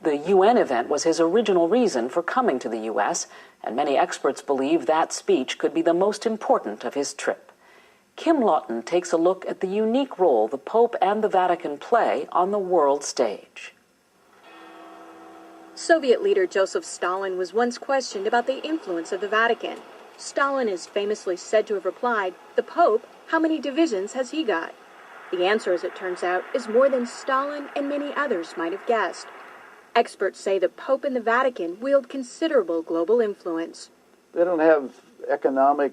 The UN event was his original reason for coming to the U.S., and many experts believe that speech could be the most important of his trip. Kim Lawton takes a look at the unique role the Pope and the Vatican play on the world stage. Soviet leader Joseph Stalin was once questioned about the influence of the Vatican. Stalin is famously said to have replied, "The Pope, how many divisions has he got?" The answer, as it turns out, is more than Stalin and many others might have guessed. Experts say the Pope and the Vatican wield considerable global influence. They don't have economic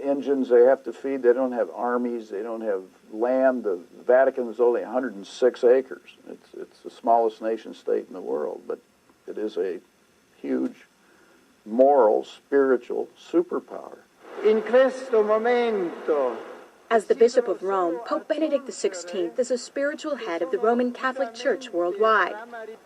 engines they have to feed. They don't have armies. They don't have land. The Vatican is only 106 acres. It's the smallest nation state in the world, but it is a huge moral, spiritual superpower. In questo momento. As the Bishop of Rome, Pope Benedict XVI is a spiritual head of the Roman Catholic Church worldwide.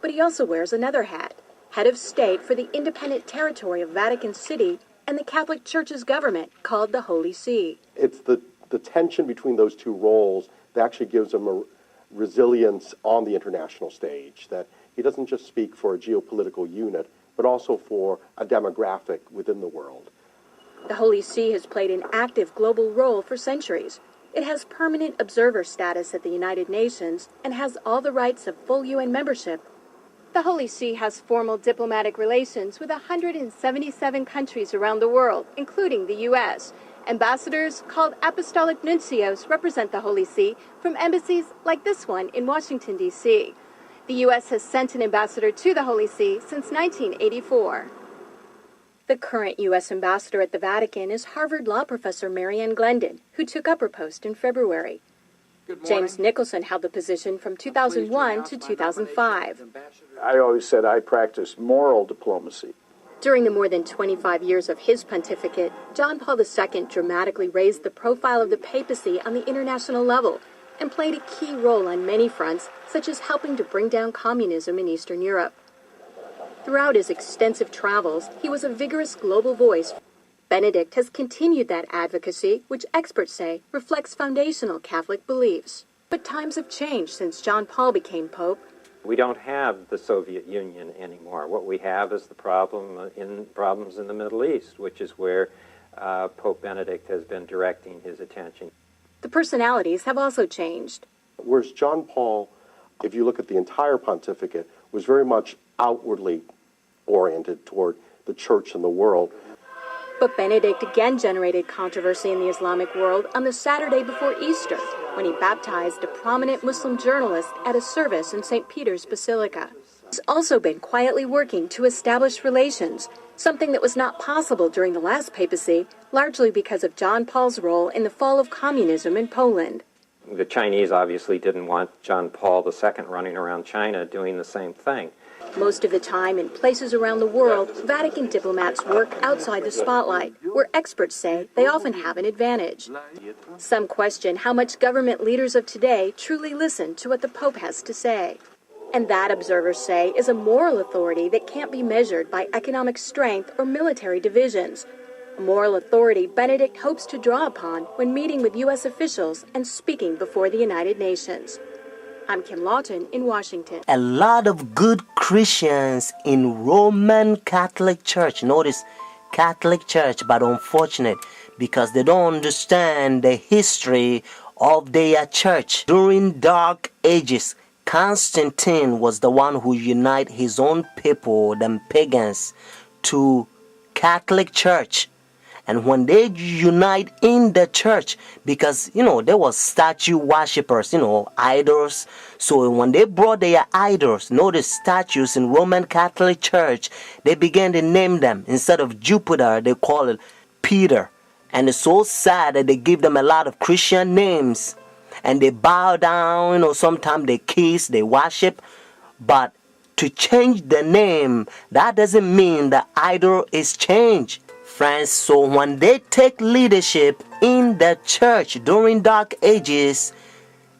But he also wears another hat, head of state for the independent territory of Vatican City and the Catholic Church's government, called the Holy See. It's the tension between those two roles that actually gives him a resilience on the international stage, that he doesn't just speak for a geopolitical unit, but also for a demographic within the world. The Holy See has played an active global role for centuries. It has permanent observer status at the United Nations and has all the rights of full UN membership. The Holy See has formal diplomatic relations with 177 countries around the world, including the U.S. Ambassadors, called apostolic nuncios, represent the Holy See from embassies like this one in Washington, D.C. The U.S. has sent an ambassador to the Holy See since 1984. The current U.S. ambassador at the Vatican is Harvard law professor Marianne Glendon, who took up her post in February. James Nicholson held the position from 2001 to 2005. I always said I practiced moral diplomacy. During the more than 25 years of his pontificate, John Paul II dramatically raised the profile of the papacy on the international level and played a key role on many fronts, such as helping to bring down communism in Eastern Europe. Throughout his extensive travels, he was a vigorous global voice. Benedict has continued that advocacy, which experts say reflects foundational Catholic beliefs. But times have changed since John Paul became Pope. We don't have the Soviet Union anymore. What we have is the problems in the Middle East, which is where Pope Benedict has been directing his attention. The personalities have also changed. Whereas John Paul, if you look at the entire pontificate, was very much outwardly oriented toward the church and the world. But Benedict again generated controversy in the Islamic world on the Saturday before Easter, when he baptized a prominent Muslim journalist at a service in St. Peter's Basilica. He's also been quietly working to establish relations, something that was not possible during the last papacy, largely because of John Paul's role in the fall of communism in Poland. The Chinese obviously didn't want John Paul II running around China doing the same thing. Most of the time, in places around the world, Vatican diplomats work outside the spotlight, where experts say they often have an advantage. Some question how much government leaders of today truly listen to what the Pope has to say. And that, observers say, is a moral authority that can't be measured by economic strength or military divisions. A moral authority Benedict hopes to draw upon when meeting with U.S. officials and speaking before the United Nations. I'm Kim Lawton in Washington. A lot of good Christians in Roman Catholic Church, notice Catholic Church, but unfortunate because they don't understand the history of their church. During Dark Ages, Constantine was the one who united his own people, them pagans, to Catholic Church. And when they unite in the church, because, there was statue worshippers, idols. So when they brought their idols, notice statues in Roman Catholic Church, they began to name them. Instead of Jupiter, they call it Peter. And it's so sad that they give them a lot of Christian names. And they bow down, sometimes they kiss, they worship. But to change the name, that doesn't mean the idol is changed. Friends, so when they take leadership in the church during Dark Ages,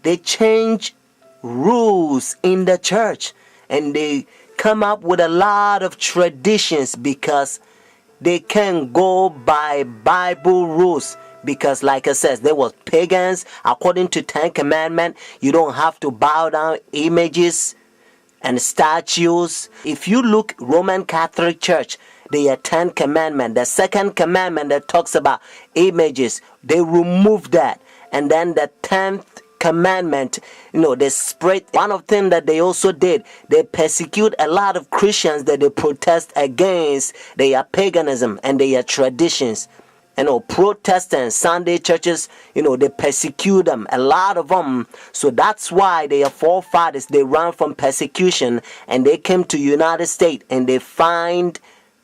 they change rules in the church and they come up with a lot of traditions because they can't go by Bible rules. Because like I said, there was pagans. According to Ten Commandments, you don't have to bow down images. and statues. If you look Roman Catholic Church, the 10 commandment, the second commandment that talks about images, they remove that. And then the 10th commandment, they spread. One of them that they also did, they persecute a lot of Christians that they protest against their paganism and their traditions. Protestants, Sunday churches, they persecute them, a lot of them. So that's why their forefathers, they ran from persecution and they came to United States and they find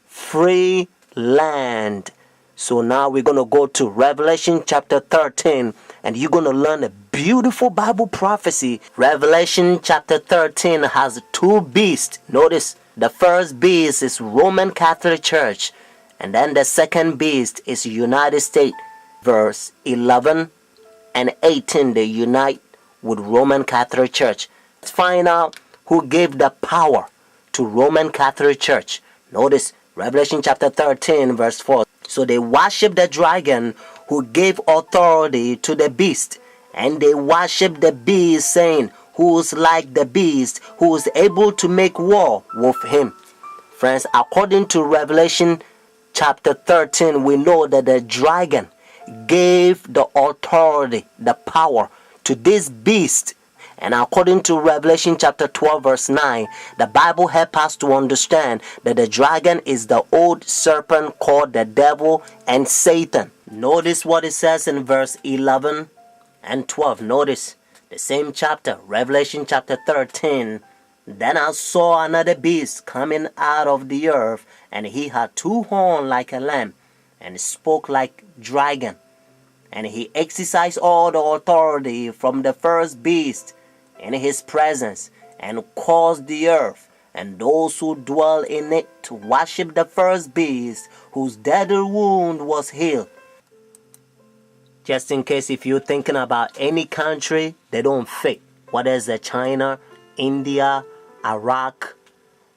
free land. So now we're going to go to Revelation chapter 13 and you're going to learn a beautiful Bible prophecy. Revelation chapter 13 has two beasts. Notice the first beast is Roman Catholic Church. And then the second beast is United States. Verse 11 and 18, they unite with Roman Catholic Church. Let's find out who gave the power to Roman Catholic Church. Notice Revelation chapter 13 verse 4. So they worship the dragon who gave authority to the beast. And they worship the beast, saying, who's like the beast, who is able to make war with him. Friends, according to Revelation chapter 13, we know that the dragon gave the authority, the power to this beast. And according to Revelation chapter 12 verse 9, the Bible helps us to understand that the dragon is the old serpent called the devil and Satan. Notice what it says in verse 11 and 12. Notice the same chapter, Revelation chapter 13. Then I saw another beast coming out of the earth, and he had two horns like a lamb, and spoke like dragon. And he exercised all the authority from the first beast in his presence, and caused the earth and those who dwell in it to worship the first beast, whose deadly wound was healed. Just in case if you're thinking about any country, they don't fit. Whether it's China, India, Iraq,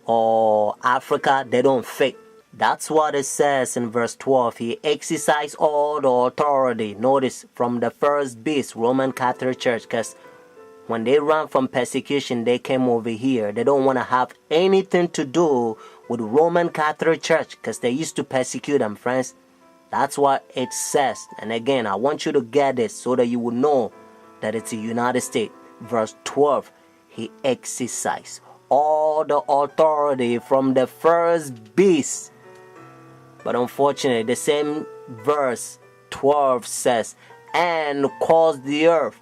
or Africa, they don't fit. That's what it says in verse 12. He exercised all the authority, notice, from the first beast, Roman Catholic Church, because when they ran from persecution, they came over here. They don't want to have anything to do with Roman Catholic Church because they used to persecute them, friends. That's what it says. And again, I want you to get this so that you will know that it's the United States. Verse 12, he exercised all the authority from the first beast. But unfortunately, the same verse 12 says, and caused the earth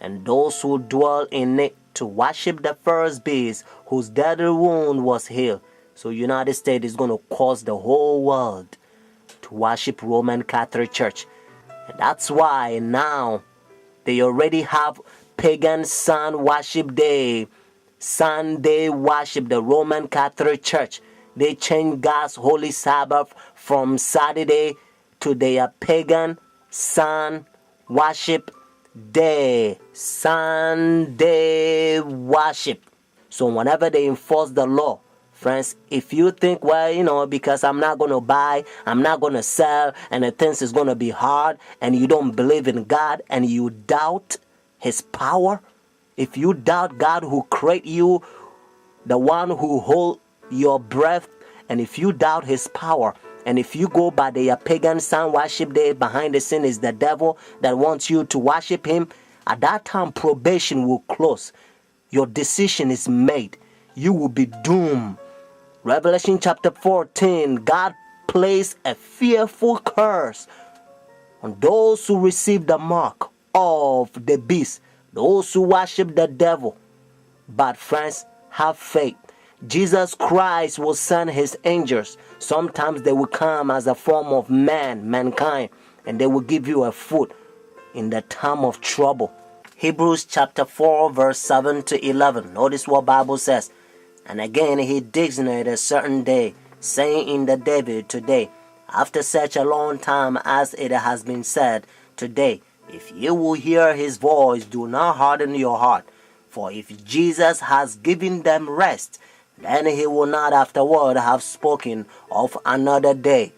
and those who dwell in it to worship the first beast, whose deadly wound was healed. So United States is going to cause the whole world to worship Roman Catholic Church. And that's why now they already have pagan sun worship day, Sunday worship, the Roman Catholic Church. They change God's holy Sabbath from Saturday to their pagan sun worship day, Sunday worship. So whenever they enforce the law, friends, if you think, well, because I'm not going to buy, I'm not going to sell, and the things is going to be hard, and you don't believe in God, and you doubt his power, if you doubt God who created you, the one who hold your breath, and if you doubt his power, and if you go by the pagan sun worship day, behind the scene is the devil that wants you to worship him, at that time probation will close. Your decision is made. You will be doomed. Revelation chapter 14, God placed a fearful curse on those who receive the mark of the beast, those who worship the devil. But friends, have faith. Jesus Christ will send his angels. Sometimes they will come as a form of mankind, and they will give you a food in the time of trouble. Hebrews chapter 4 verse 7 to 11. Notice what Bible says. And again he designated a certain day, saying in the David today, after such a long time as it has been said, today, if you will hear his voice, do not harden your heart. For if Jesus has given them rest, then he will not afterward have spoken of another day.